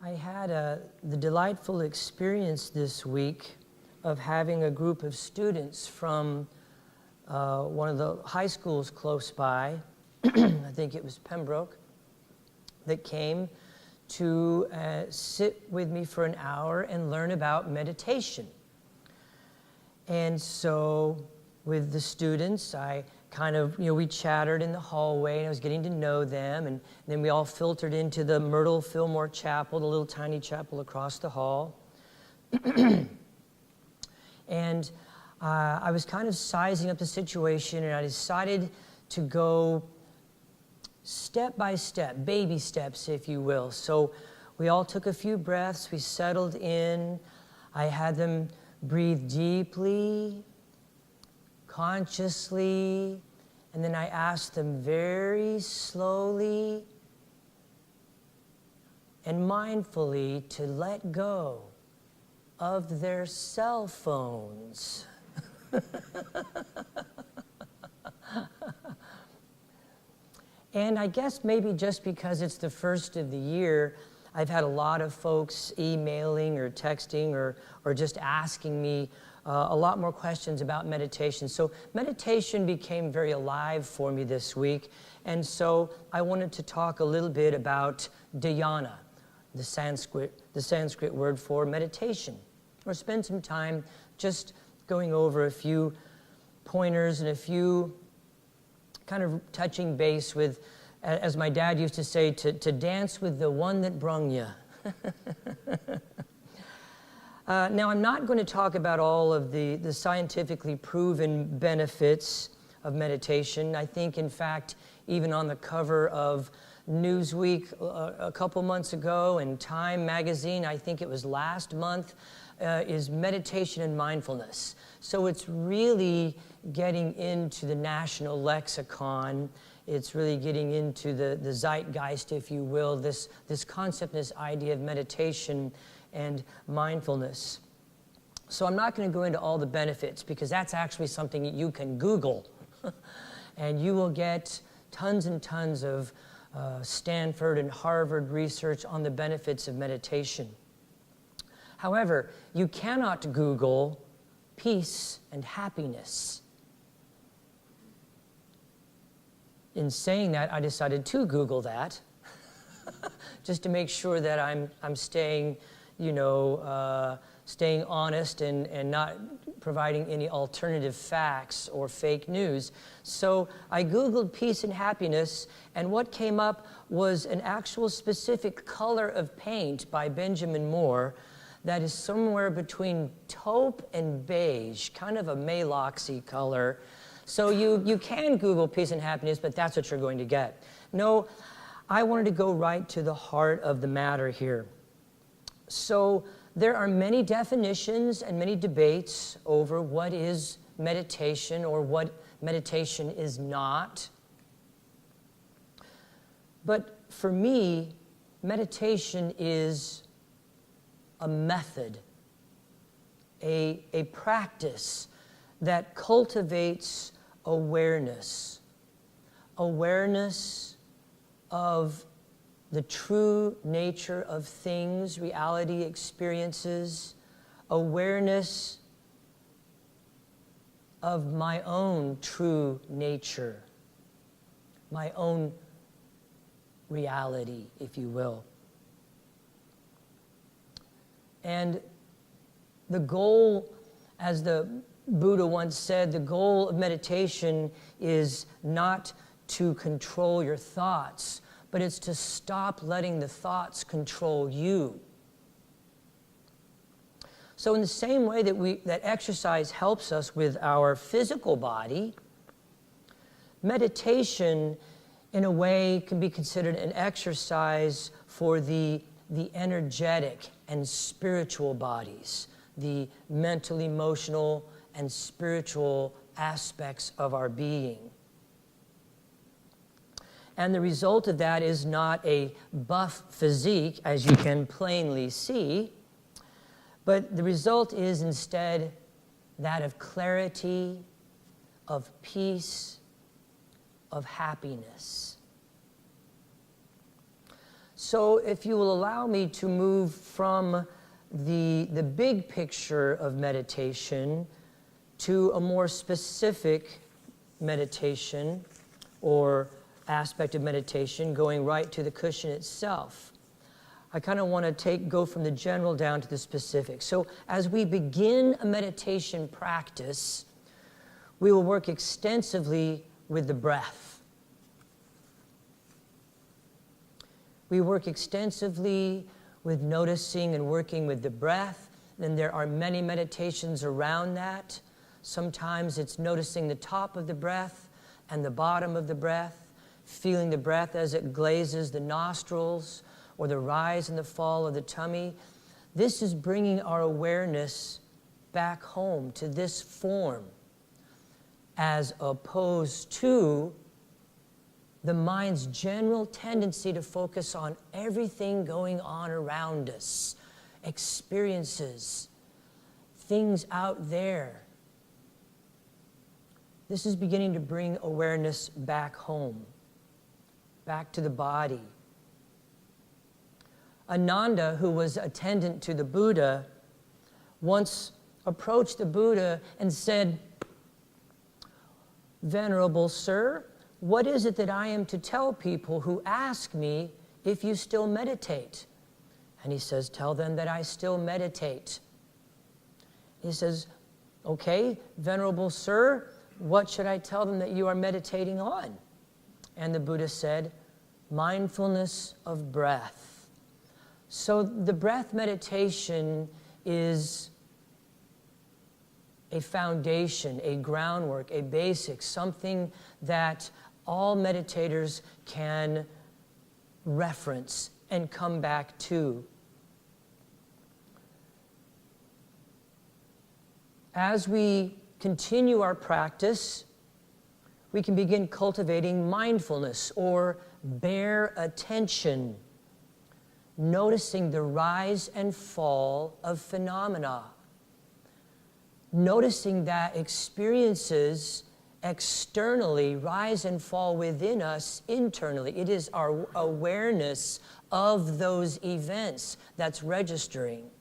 I had the delightful experience this week of having a group of students from one of the high schools close by, I think it was Pembroke, that came to sit with me for an hour and learn about meditation. And so with the students, I kind of, we chattered in the hallway, and I was getting to know them, and then we all filtered into the Myrtle Fillmore Chapel, the little tiny chapel across the hall. And I was kind of sizing up the situation, and I decided to go step by step, baby steps, if you will. So we all took a few breaths, we settled in. I had them breathe deeply, consciously, and then I asked them very slowly and mindfully to let go of their cell phones. And I guess maybe just because it's the first of the year, I've had a lot of folks emailing or texting or just asking me a lot more questions about meditation. So meditation became very alive for me this week. And so I wanted to talk a little bit about dhyana, the Sanskrit word for meditation, or spend some time just going over a few pointers and a few kind of touching base with, as my dad used to say, to dance with the one that brung you. Now, I'm not going to talk about all of the scientifically proven benefits of meditation. I think, in fact, even on the cover of Newsweek a couple months ago and Time magazine, I think it was last month, is meditation and mindfulness. So it's really getting into the national lexicon. It's really getting into the zeitgeist, if you will, this concept, this idea of meditation and mindfulness. So I'm not going to go into all the benefits, because that's actually something that you can Google. And you will get tons and tons of Stanford and Harvard research on the benefits of meditation. However, you cannot Google peace and happiness. In saying that, I decided to Google that, just to make sure that I'm staying, staying honest and not providing any alternative facts or fake news. So I Googled peace and happiness, and what came up was an actual specific color of paint by Benjamin Moore that is somewhere between taupe and beige, kind of a Maloxy color. So you can Google peace and happiness, but that's what you're going to get. No, I wanted to go right to the heart of the matter here. So there are many definitions and many debates over what is meditation or what meditation is not. But for me, meditation is a method, a practice that cultivates awareness of the true nature of things, reality, experiences, awareness of my own true nature, my own reality, if you will. And the goal, as the Buddha once said, the goal of meditation is not to control your thoughts, but it's to stop letting the thoughts control you. So in the same way that exercise helps us with our physical body, meditation, in a way, can be considered an exercise for the energetic and spiritual bodies, the mental, emotional, and spiritual aspects of our being. And the result of that is not a buff physique, as you can plainly see, but the result is instead that of clarity, of peace, of happiness. So if you will allow me to move from the big picture of meditation to a more specific meditation or aspect of meditation, going right to the cushion itself. I kind of want to go from the general down to the specific. So as we begin a meditation practice, we will work extensively with the breath. We work extensively with noticing and working with the breath. And there are many meditations around that. Sometimes it's noticing the top of the breath and the bottom of the breath, feeling the breath as it glazes the nostrils or the rise and the fall of the tummy. This is bringing our awareness back home to this form, as opposed to the mind's general tendency to focus on everything going on around us, experiences, things out there. This is beginning to bring awareness back home, back to the body. Ananda, who was attendant to the Buddha, once approached the Buddha and said, "Venerable Sir, what is it that I am to tell people who ask me if you still meditate?" And he says, "Tell them that I still meditate." He says, "Okay, Venerable Sir, what should I tell them that you are meditating on?" And the Buddha said, "Mindfulness of breath." So the breath meditation is a foundation, a groundwork, a basic, something that all meditators can reference and come back to. As we continue our practice, we can begin cultivating mindfulness or bare attention, noticing the rise and fall of phenomena, noticing that experiences externally rise and fall within us internally. It is our awareness of those events that's registering.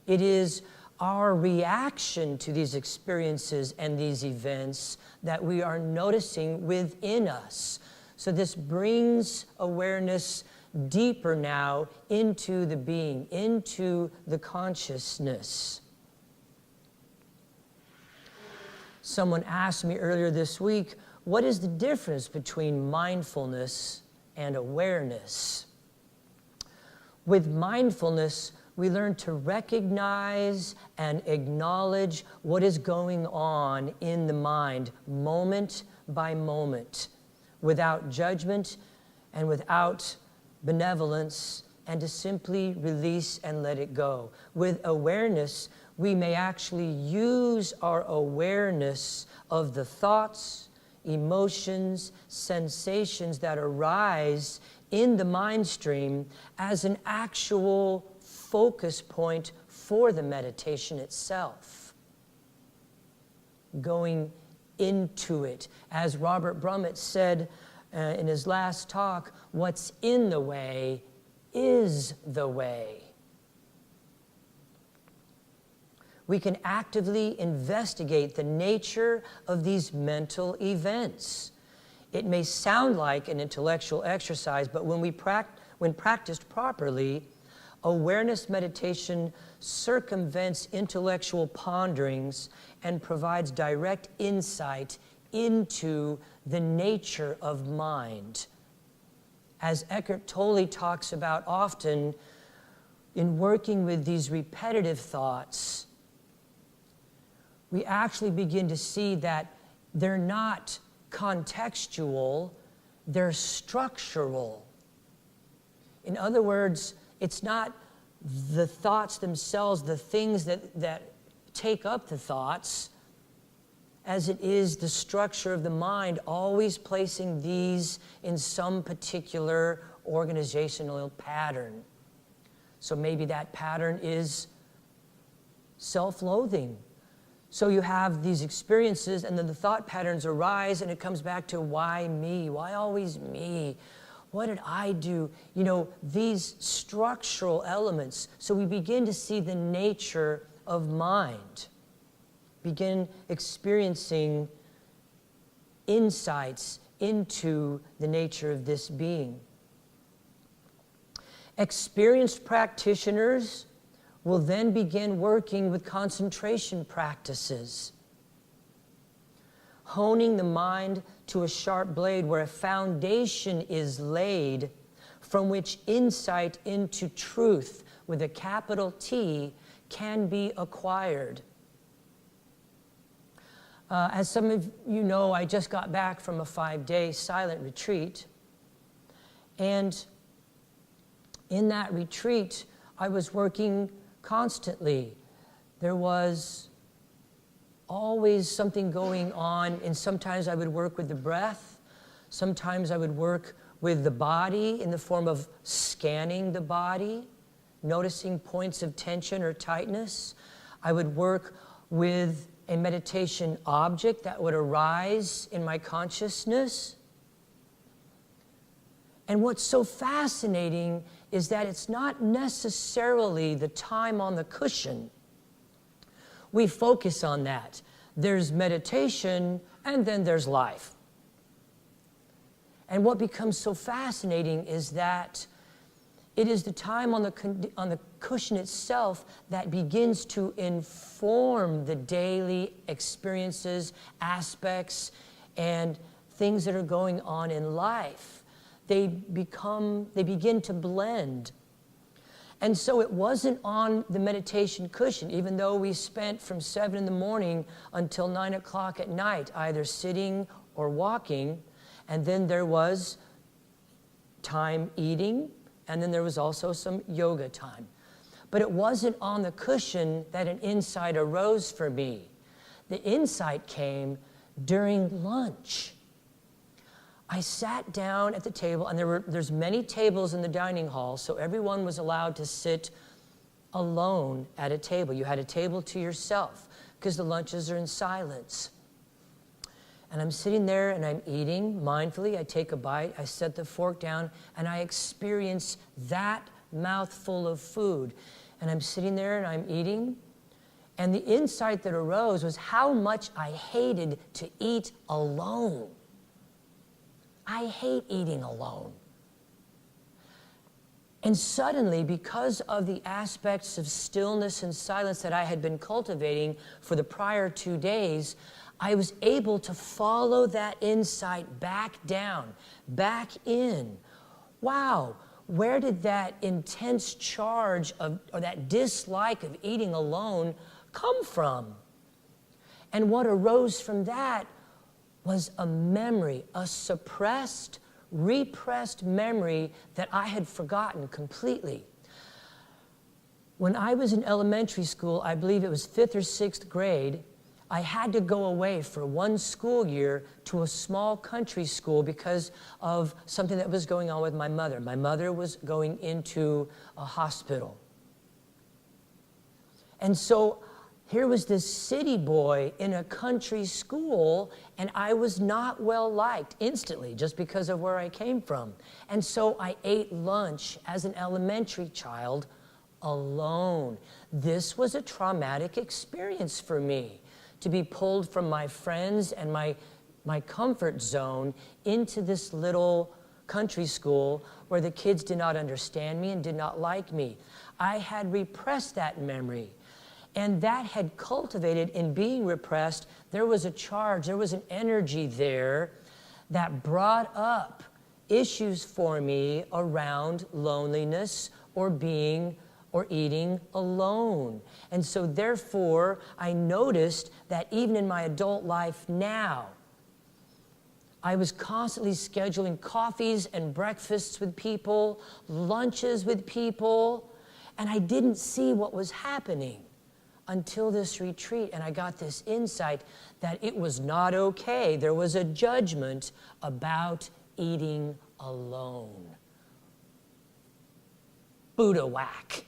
It is our reaction to these experiences and these events that we are noticing within us. So this brings awareness deeper now into the being, into the consciousness. Someone asked me earlier this week, what is the difference between mindfulness and awareness? With mindfulness, we learn to recognize and acknowledge what is going on in the mind, moment by moment, without judgment and without benevolence, and to simply release and let it go. With awareness, we may actually use our awareness of the thoughts, emotions, sensations that arise in the mind stream as an actual focus point for the meditation itself. Going into it. As Robert Brummett said in his last talk, what's in the way is the way. We can actively investigate the nature of these mental events. It may sound like an intellectual exercise, but when practiced properly, awareness meditation circumvents intellectual ponderings and provides direct insight into the nature of mind. As Eckhart Tolle talks about often, in working with these repetitive thoughts, we actually begin to see that they're not contextual, they're structural. In other words, it's not the thoughts themselves, the things that take up the thoughts, as it is the structure of the mind, always placing these in some particular organizational pattern. So maybe that pattern is self-loathing. So you have these experiences, and then the thought patterns arise, and it comes back to why me? Why always me? What did I do? These structural elements. So we begin to see the nature of mind, begin experiencing insights into the nature of this being. Experienced practitioners will then begin working with concentration practices, honing the mind to a sharp blade where a foundation is laid from which insight into truth with a capital T can be acquired. As some of you know, I just got back from a 5-day silent retreat. And in that retreat, I was working constantly. There was always something going on, and sometimes I would work with the breath. Sometimes I would work with the body in the form of scanning the body, noticing points of tension or tightness. I would work with a meditation object that would arise in my consciousness. And what's so fascinating is that it's not necessarily the time on the cushion. We focus on that. There's meditation, and then there's life. And what becomes so fascinating is that it is the time on the cushion itself that begins to inform the daily experiences, aspects, and things that are going on in life. They begin to blend. And so it wasn't on the meditation cushion, even though we spent from 7 in the morning until 9 o'clock at night, either sitting or walking. And then there was time eating, and then there was also some yoga time. But it wasn't on the cushion that an insight arose for me. The insight came during lunch. I sat down at the table, and there's many tables in the dining hall, so everyone was allowed to sit alone at a table. You had a table to yourself, because the lunches are in silence. And I'm sitting there, and I'm eating mindfully. I take a bite, I set the fork down, and I experience that mouthful of food. And I'm sitting there, and I'm eating. And the insight that arose was how much I hated to eat alone. I hate eating alone. And suddenly, because of the aspects of stillness and silence that I had been cultivating for the prior 2 days, I was able to follow that insight back down, back in. Wow, where did that intense charge or that dislike of eating alone come from? And what arose from that was a memory, a suppressed, repressed memory that I had forgotten completely. When I was in elementary school, I believe it was 5th or 6th grade, I had to go away for 1 school year to a small country school because of something that was going on with my mother. My mother was going into a hospital. And so here was this city boy in a country school, and I was not well liked instantly just because of where I came from. And so I ate lunch as an elementary child alone. This was a traumatic experience for me, to be pulled from my friends and my comfort zone into this little country school where the kids did not understand me and did not like me. I had repressed that memory. And that had cultivated in being repressed. There was a charge, there was an energy there that brought up issues for me around loneliness or being or eating alone. And so therefore, I noticed that even in my adult life now, I was constantly scheduling coffees and breakfasts with people, lunches with people, and I didn't see what was happening until this retreat, and I got this insight that it was not okay. There was a judgment about eating alone. Buddha whack.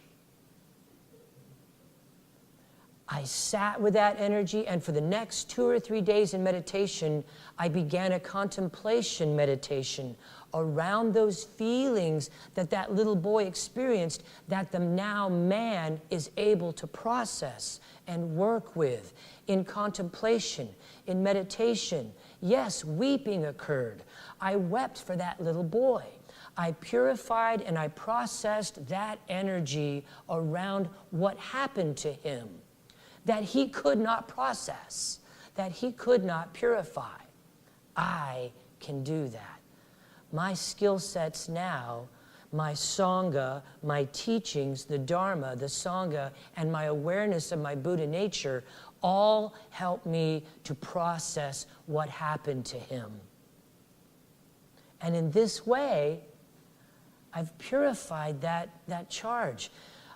I sat with that energy, and for the next 2 or 3 days in meditation, I began a contemplation meditation around those feelings that that little boy experienced, that the now man is able to process and work with in contemplation, in meditation. Yes, weeping occurred. I wept for that little boy. I purified and I processed that energy around what happened to him, that he could not process, that he could not purify. I can do that. My skill sets now, my Sangha, my teachings, the Dharma, the Sangha, and my awareness of my Buddha nature all help me to process what happened to him. And in this way, I've purified that charge.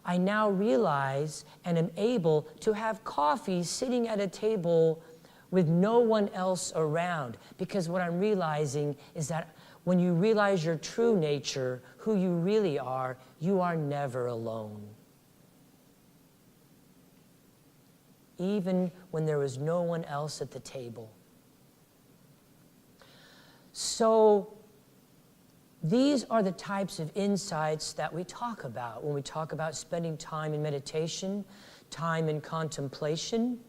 I now realize and am able to have coffee sitting at a table with no one else around. Because what I'm realizing is that when you realize your true nature, who you really are, you are never alone. Even when there was no one else at the table. So, these are the types of insights that we talk about when we talk about spending time in meditation, time in contemplation.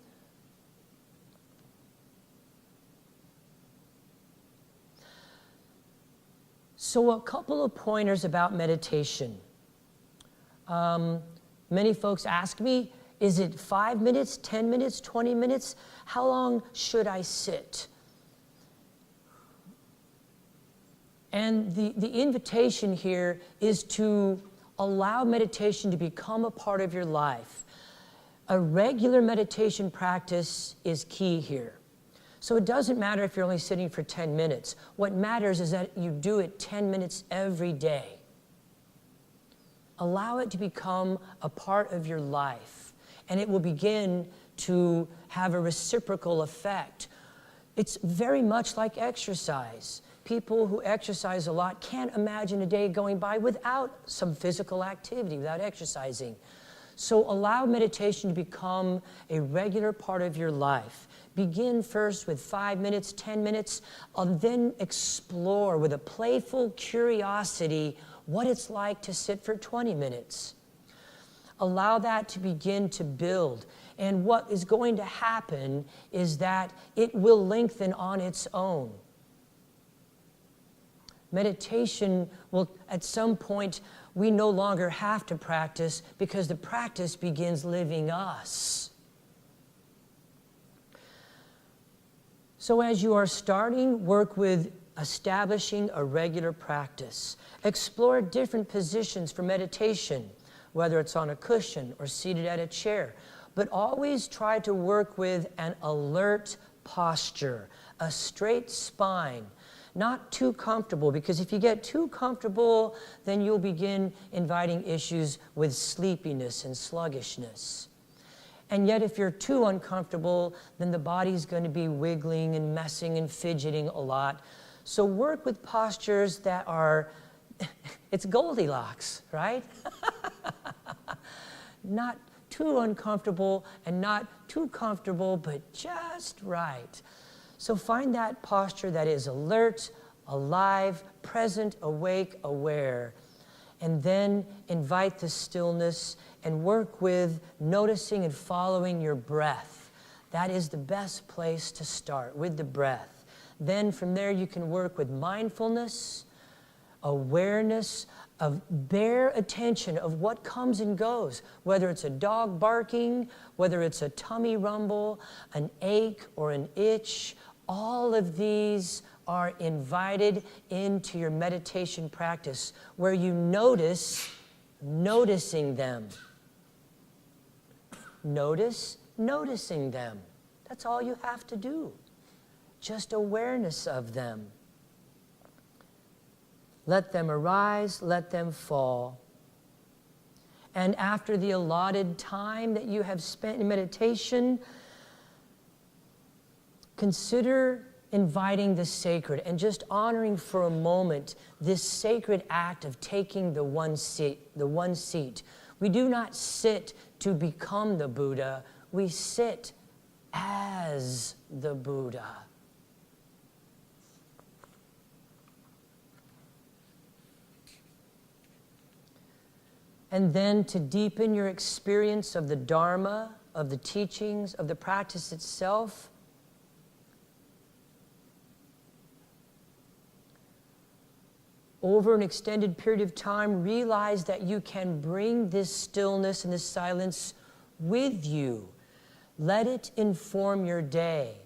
So a couple of pointers about meditation. Many folks ask me, is it 5 minutes, 10 minutes, 20 minutes? How long should I sit? And the invitation here is to allow meditation to become a part of your life. A regular meditation practice is key here. So it doesn't matter if you're only sitting for 10 minutes. What matters is that you do it 10 minutes every day. Allow it to become a part of your life, and it will begin to have a reciprocal effect. It's very much like exercise. People who exercise a lot can't imagine a day going by without some physical activity, without exercising. So allow meditation to become a regular part of your life. Begin first with 5 minutes, 10 minutes, and then explore with a playful curiosity what it's like to sit for 20 minutes. Allow that to begin to build. And what is going to happen is that it will lengthen on its own. Meditation will, at some point, we no longer have to practice because the practice begins living us. So as you are starting, work with establishing a regular practice. Explore different positions for meditation, whether it's on a cushion or seated at a chair. But always try to work with an alert posture, a straight spine. Not too comfortable, because if you get too comfortable, then you'll begin inviting issues with sleepiness and sluggishness. And yet if you're too uncomfortable, then the body's going to be wiggling and messing and fidgeting a lot. So work with postures that are, it's Goldilocks, right? Not too uncomfortable and not too comfortable, but just right. So find that posture that is alert, alive, present, awake, aware. And then invite the stillness and work with noticing and following your breath. That is the best place to start, with the breath. Then from there you can work with mindfulness, awareness, of bare attention of what comes and goes, whether it's a dog barking, whether it's a tummy rumble, an ache or an itch. All of these are invited into your meditation practice, where you noticing them. Noticing them. That's all you have to do. Just awareness of them. Let them arise, let them fall. And after the allotted time that you have spent in meditation, consider inviting the sacred and just honoring for a moment this sacred act of taking the one seat. We do not sit to become the Buddha. we sit as the Buddha. And then to deepen your experience of the Dharma, of the teachings, of the practice itself, over an extended period of time, realize that you can bring this stillness and this silence with you. Let it inform your day.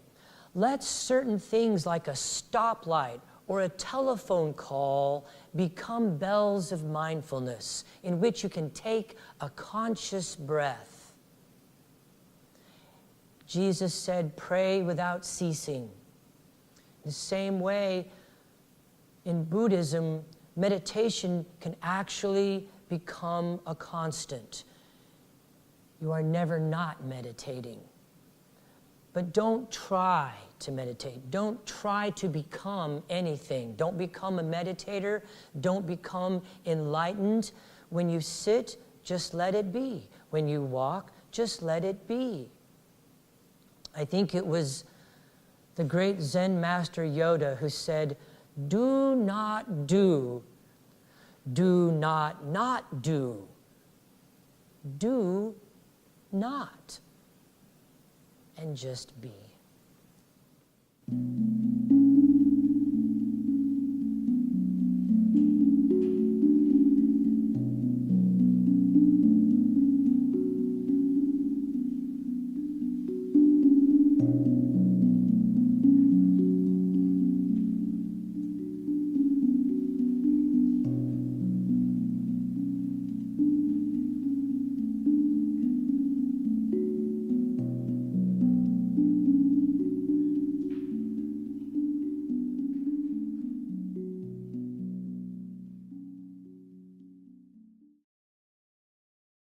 Let certain things like a stoplight or a telephone call become bells of mindfulness in which you can take a conscious breath. Jesus said, pray without ceasing. The same way, in Buddhism, meditation can actually become a constant. You are never not meditating. But don't try to meditate. Don't try to become anything. Don't become a meditator. Don't become enlightened. When you sit, just let it be. When you walk, just let it be. I think it was the great Zen master Yoda who said, do not do. Do not do. Do not. And just be.